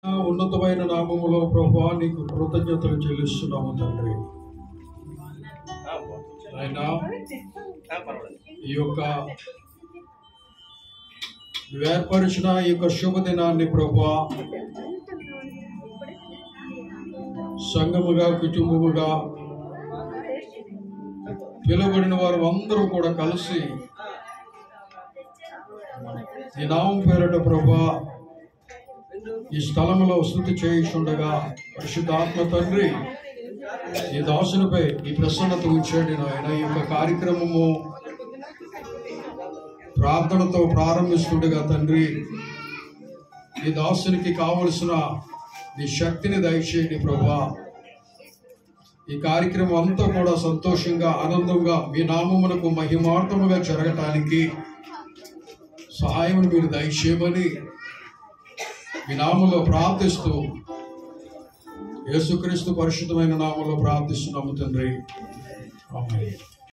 ఉన్నతమైన నామములో ప్రభువా నీకు కృతజ్ఞతలు చెల్లిస్తున్నాము తండ్రి. అయినా ఈ యొక్క ఏర్పరిచిన ఈ యొక్క శుభదినాన్ని ప్రభువా సంఘముగా కుటుంబముగా పిలువబడిన వారు అందరూ కూడా కలిసి ఈ నామం పేరట ప్రభువా ఈ స్థలములో స్తుతి చేయుచుండగా పరిశుద్ధాత్మ తండ్రి ఈ దాసునిపై ఈ ప్రసన్నత ఉంచండి నాయన. ఈ యొక్క కార్యక్రమము ప్రార్థనతో ప్రారంభిస్తుండగా తండ్రి ఈ దాసునికి కావలసిన ఈ శక్తిని దయచేయండి ప్రభువా. ఈ కార్యక్రమం అంతా కూడా సంతోషంగా ఆనందంగా మీ నామమునకు మహిమార్థముగా జరగటానికి సహాయం మీరు దయచేయమని మీ నామంలో ప్రార్థిస్తూ యేసుక్రీస్తు పరిశుద్ధమైన నామంలో ప్రార్థిస్తున్నాము తండ్రి. ఆమేన్.